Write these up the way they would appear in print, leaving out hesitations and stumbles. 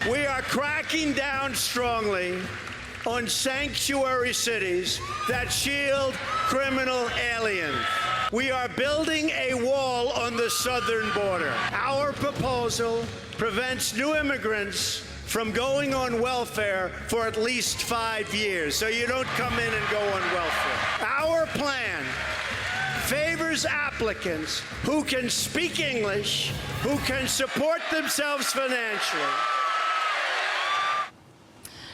We are cracking down strongly on sanctuary cities that shield criminal aliens. We are building a wall on the southern border. Our proposal prevents new immigrants from going on welfare for at least 5 years, so you don't come in and go on welfare. Our plan favors applicants who can speak English, who can support themselves financially.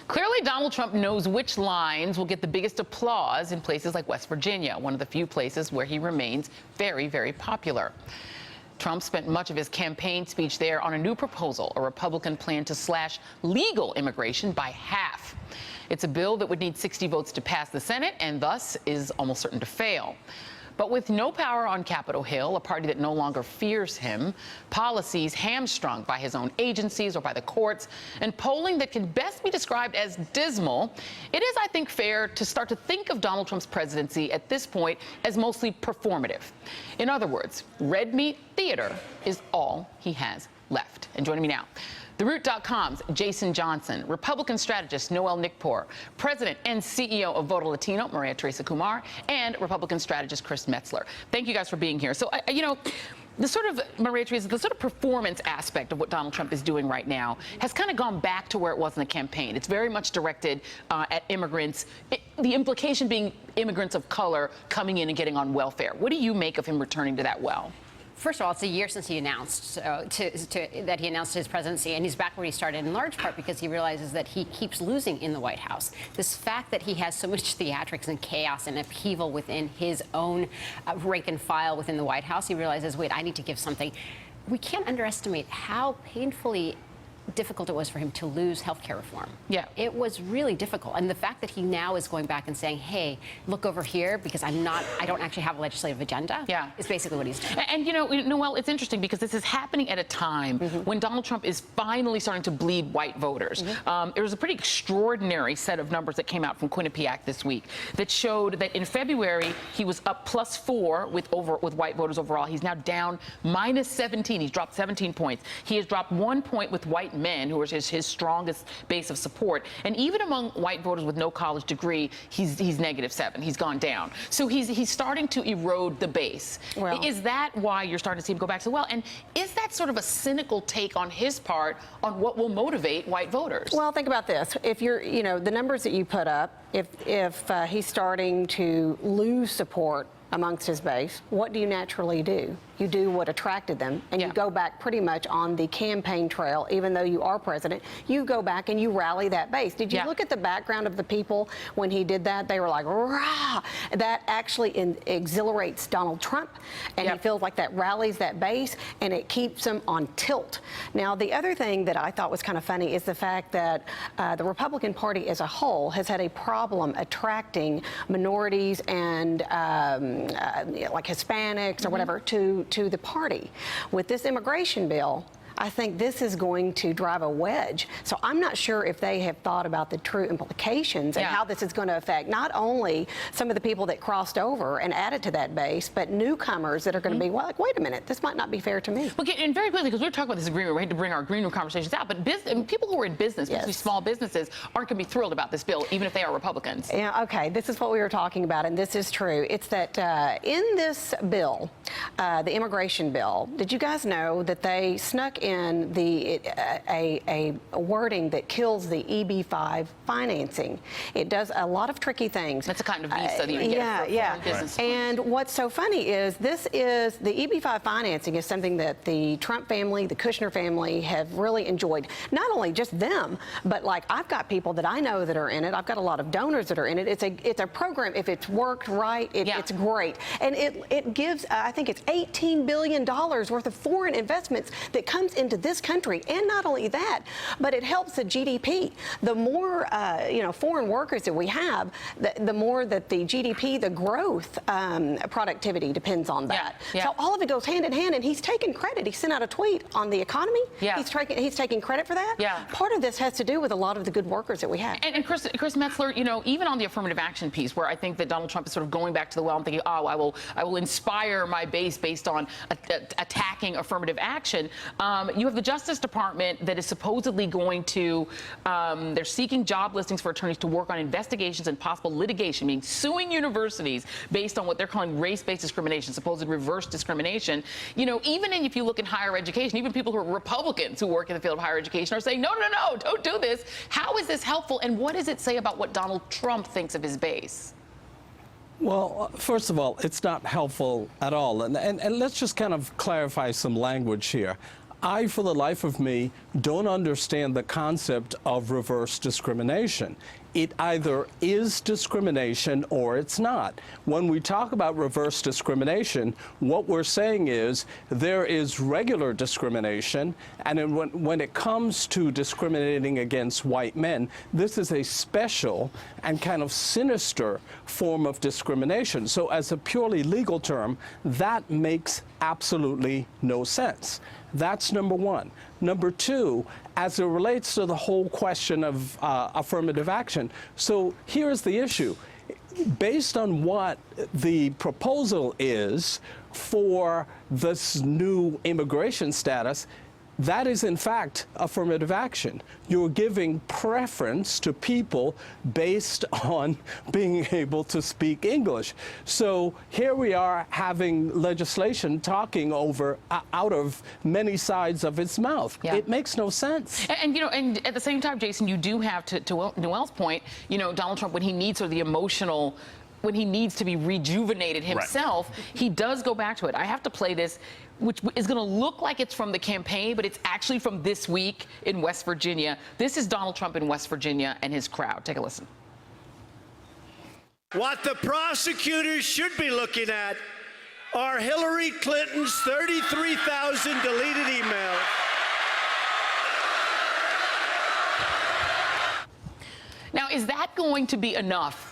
Clearly, Donald Trump knows which lines will get the biggest applause in places like West Virginia, one of the few places where he remains very, very popular. Trump spent much of his campaign speech there on a new proposal, a Republican plan to slash legal immigration by half. It's a bill that would need 60 votes to pass the Senate and thus is almost certain to fail. But with no power on Capitol Hill, a party that no longer fears him, policies hamstrung by his own agencies or by the courts, and polling that can best be described as dismal, it is, I think, fair to start to think of Donald Trump's presidency at this point as mostly performative. In other words, red meat theater is all he has left. And joining me now, TheRoot.com's Jason Johnson, Republican strategist Noel Nikpour, President and CEO of Voto Latino, Maria Teresa Kumar, and Republican strategist Chris Metzler. Thank you guys for being here. So, you know, the sort of, Maria Teresa, the sort of performance aspect of what Donald Trump is doing right now has kind of gone back to where it was in the campaign. It's very much directed at immigrants, the implication being immigrants of color coming in and getting on welfare. What do you make of him returning to that well? First of all, it's a year since he announced that he announced his presidency, and he's back where he started in large part because he realizes that he keeps losing in the White House. This fact that he has so much theatrics and chaos and upheaval within his own rank and file within the White House, he realizes, wait, I need to give something. We can't underestimate how painfully difficult it was for him to lose health care reform. Yeah. It was really difficult. And the fact that he now is going back and saying, hey, look over here because I don't actually have a legislative agenda, is basically what he's doing. And, you know, Noel, it's interesting because this is happening at a time when Donald Trump is finally starting to bleed white voters. There was a pretty extraordinary set of numbers that came out from Quinnipiac this week that showed that in February, he was up +4 with white voters overall. He's now down -17. He's dropped 17 points. He has dropped 1 point with white men, who are his strongest base of support. And even among white voters with no college degree, he's -7. He's gone down. So he's starting to erode the base. Well, is that why you're starting to see him go back so well? And is that sort of a cynical take on his part on what will motivate white voters? Well, think about this. If you're, you know, the numbers that you put up, if he's starting to lose support amongst his base, what do you naturally do? You do what attracted them, and you go back pretty much on the campaign trail. Even though you are president, you go back and you rally that base. Did you look at the background of the people when he did that? They were like, rah! That actually exhilarates Donald Trump, and he feels like that rallies that base, and it keeps him on tilt. Now, the other thing that I thought was kind of funny is the fact that the Republican Party as a whole has had a problem attracting minorities and like Hispanics or whatever to the party. With this immigration bill, I think this is going to drive a wedge. So I'm not sure if they have thought about the true implications and how this is going to affect not only some of the people that crossed over and added to that base, but newcomers that are going to be, well, like, wait a minute, this might not be fair to me. Okay, and very quickly, because we're talking about this agreement, we had to bring our green room conversations out, but people who are in business, especially small businesses, aren't going to be thrilled about this bill, even if they are Republicans. Yeah, okay, this is what we were talking about, and this is true. It's that in this bill, the immigration bill, did you guys know that they snuck in a wording that kills the EB-5 financing? It does a lot of tricky things. That's a kind of visa that you get for foreign business. And what's so funny is the EB-5 financing is something that the Trump family, the Kushner family have really enjoyed. Not only just them, but like I've got people that I know that are in it. I've got a lot of donors that are in it. It's a program. If it's worked right, it's great. And it gives, I think it's $18 billion worth of foreign investments that comes into this country. And not only that, but it helps the GDP. The more foreign workers that we have, the more that the GDP, the growth, productivity depends on that. So all of it goes hand in hand, and he's taking credit. He sent out a tweet on the economy. He's taking credit for that. Part of this has to do with a lot of the good workers that we have. And Chris Metzler, you know, even on the affirmative action piece, where I think that Donald Trump is sort of going back to the well and thinking, oh, I will inspire my base based on attacking affirmative action. You have the Justice Department that is supposedly going to, they're seeking job listings for attorneys to work on investigations and possible litigation, meaning suing universities based on what they're calling race-based discrimination, supposed reverse discrimination. You know, even if you look in higher education, even people who are Republicans who work in the field of higher education are saying, no, no, no, don't do this. How is this helpful? And what does it say about what Donald Trump thinks of his base? Well, first of all, it's not helpful at all. And let's just kind of clarify some language here. I, for the life of me, don't understand the concept of reverse discrimination. It either is discrimination or it's not. When we talk about reverse discrimination, what we're saying is there is regular discrimination, and then when it comes to discriminating against white men, this is a special and kind of sinister form of discrimination. So as a purely legal term, that makes absolutely no sense. That's number one. Number two, as it relates to the whole question of affirmative action, so here's the issue. Based on what the proposal is for this new immigration status, that is, in fact, affirmative action. You're giving preference to people based on being able to speak English. So here we are having legislation talking out of many sides of its mouth. Yeah. It makes no sense. And, you know, and at the same time, Jason, you do have, to Noel's point, you know, Donald Trump, when he needs sort of the emotional, when he needs to be rejuvenated himself, right, he does go back to it. I have to play this, which is going to look like it's from the campaign, but it's actually from this week in West Virginia. This is Donald Trump in West Virginia and his crowd. Take a listen. What the prosecutors should be looking at are Hillary Clinton's 33,000 deleted emails. Now, is that going to be enough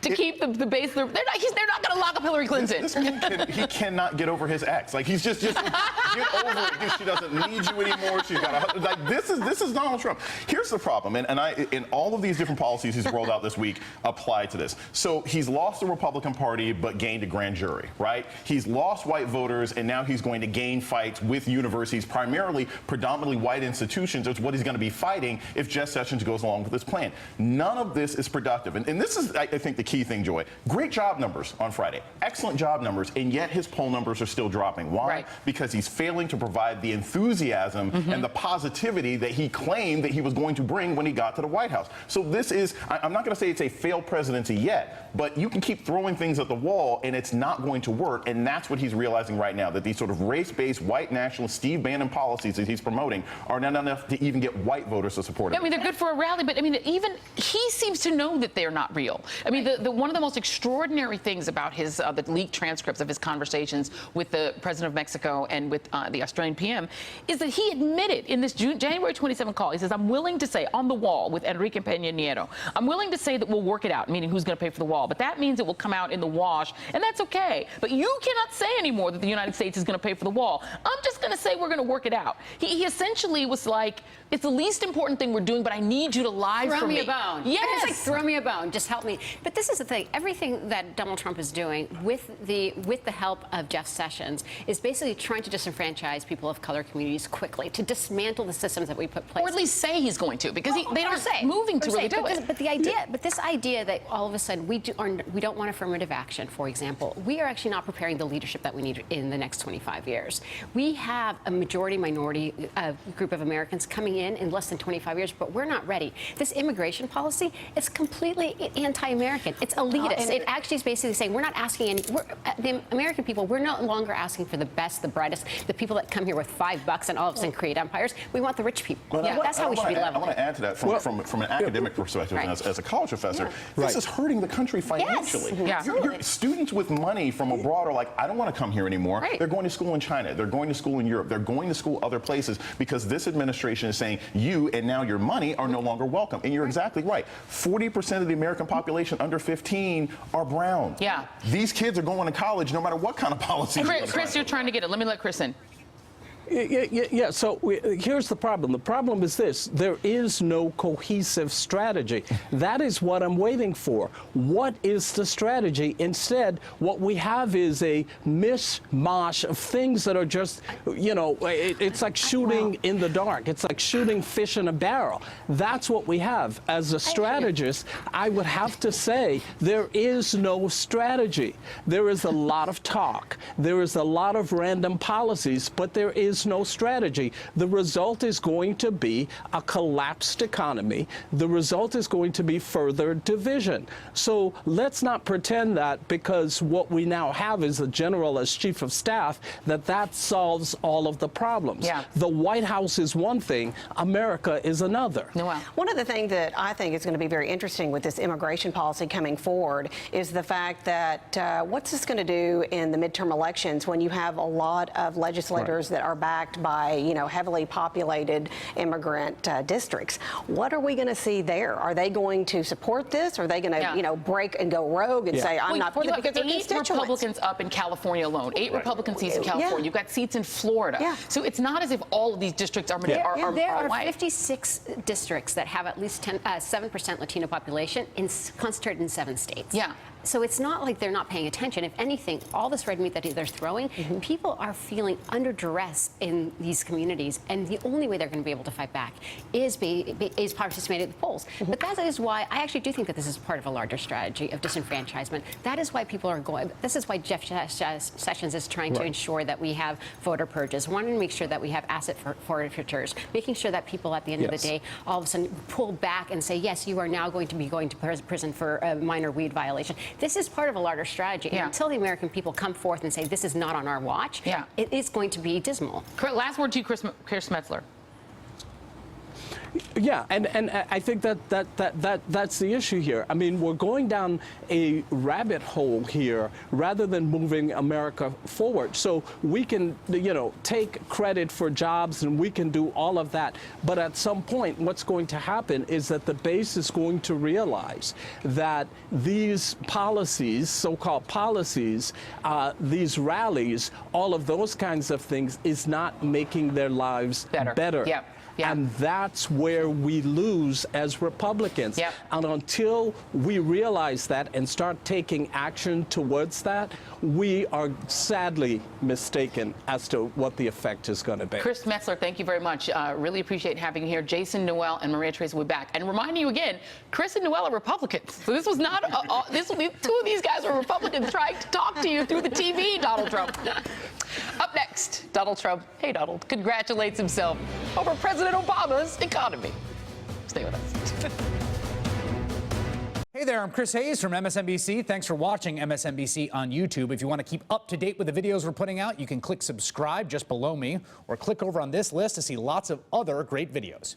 to keep the base? They're not going to lock up Hillary Clinton. This man he cannot get over his ex. Like, he's just get over it. Dude, she doesn't need you anymore. She's got like this is Donald Trump. Here's the problem, and in all of these different policies he's rolled out this week apply to this. So he's lost the Republican Party but gained a grand jury, right? He's lost white voters, and now he's going to gain fights with universities, predominantly white institutions. That's what he's going to be fighting if Jeff Sessions goes along with this plan. None of this is productive. And this is, I think, the key thing, Joy. Great job numbers on Friday. Excellent job numbers, and yet his poll numbers are still dropping. Why? Right. Because he's failing to provide the enthusiasm and the positivity that he claimed that he was going to bring when he got to the White House. So this is, I'm not going to say it's a failed presidency yet, but you can keep throwing things at the wall and it's not going to work. And that's what he's realizing right now, that these sort of race-based white nationalist Steve Bannon policies that he's promoting are not enough to even get white voters to support him. I mean, they're good for a rally, but I mean, even he seems to know that they're not real. I mean, one of the most extraordinary things about his the leaked transcripts of his conversations with the president of Mexico and with the Australian PM is that he admitted in this January 27 call, he says, I'm willing to say on the wall with Enrique Peña Nieto, I'm willing to say that we'll work it out, meaning who's going to pay for the wall. But that means it will come out in the wash, and that's okay. But you cannot say anymore that the United States is going to pay for the wall. I'm just going to say we're going to work it out. He essentially was like, it's the least important thing we're doing, but I need you to lie for me. Throw me a bone. Yes. It's like, throw me a bone. Just help me. But this is the thing. Everything that Donald Trump is doing with the help of Jeff Sessions is basically trying to disenfranchise people of color communities quickly, to dismantle the systems that we put in place. Or at least say he's going to, because they aren't moving to really do it. But this idea that all of a sudden we don't want affirmative action, for example, we are actually not preparing the leadership that we need in the next 25 years. We have a majority-minority group of Americans coming in less than 25 years, but we're not ready. This immigration policy, it's completely anti-American. It's elitist. It actually is basically saying we're not asking the American people, we're no longer asking for the best, the brightest, the people that come here with $5 and all of a sudden create empires. We want the rich people. Well, that's how we should be leveling. I want to add to that from an academic perspective, and as a college professor, this is hurting the country financially. Yes. Your students with money from abroad are like, I don't want to come here anymore. Right. They're going to school in China. They're going to school in Europe. They're going to school other places because this administration is saying you and now your money are no longer welcome. And you're exactly right. 40% of the American population under 15 are brown. Yeah. These kids are going to college no matter what kind of policy. Chris, you're trying to get it. Let me let Chris in. Yeah, so here's the problem. The problem is this. There is no cohesive strategy. That is what I'm waiting for. What is the strategy? Instead, what we have is a mishmash of things that are just, you know, it's like shooting in the dark. It's like shooting fish in a barrel. That's what we have. As a strategist, I would have to say there is no strategy. There is a lot of talk. There is a lot of random policies, but there is no strategy. The result is going to be a collapsed economy. The result is going to be further division. So let's not pretend that because what we now have is a general as chief of staff, that solves all of the problems. Yeah. The White House is one thing, America is another. Noel. One of the things that I think is going to be very interesting with this immigration policy coming forward is the fact that what's this going to do in the midterm elections when you have a lot of legislators that are backed by, you know, heavily populated immigrant districts. What are we going to see there? Are they going to support this? Are they going to, you know, break and go rogue and say, I'm not for it because they're constituents? 8 Republicans up in California alone. 8 Republican seats in California. You've got seats in Florida. Yeah. So it's not as if all of these districts are There are white. 56 districts that have at least 7% Latino population concentrated in 7 states. Yeah. So it's not like they're not paying attention. If anything, all this red meat that they're throwing, people are feeling under duress in these communities, and the only way they're going to be able to fight back is participating at the polls. But that is why I actually do think that this is part of a larger strategy of disenfranchisement. That is why people are going. This is why Jeff Sessions is trying to ensure that we have voter purges, wanting to make sure that we have asset forfeitures, making sure that people at the end of the day all of a sudden pull back and say, yes, you are now going to be going to prison for a minor weed violation. This is part of a larger strategy. And until the American people come forth and say this is not on our watch, it is going to be dismal. Last word to you, Chris Metzler. Yeah, and I think that's the issue here. I mean, we're going down a rabbit hole here rather than moving America forward. So we can, you know, take credit for jobs and we can do all of that. But at some point, what's going to happen is that the base is going to realize that these policies, so-called policies, these rallies, all of those kinds of things is not making their lives better. Yep. Yeah. And that's where we lose as Republicans. Yep. And until we realize that and start taking action towards that, we are sadly mistaken as to what the effect is going to be. Chris Metzler, thank you very much. Really appreciate having you here. Jason, Noel, and Maria Teresa will be back. And reminding you again, Chris and Noel are Republicans. So this was not, two of these guys are Republicans trying to talk to you through the TV, Donald Trump. Up next, Donald Trump, hey Donald, congratulates himself over President Obama's economy. Stay with us. Hey there, I'm Chris Hayes from MSNBC. Thanks for watching MSNBC on YouTube. If you want to keep up to date with the videos we're putting out, you can click subscribe just below me or click over on this list to see lots of other great videos.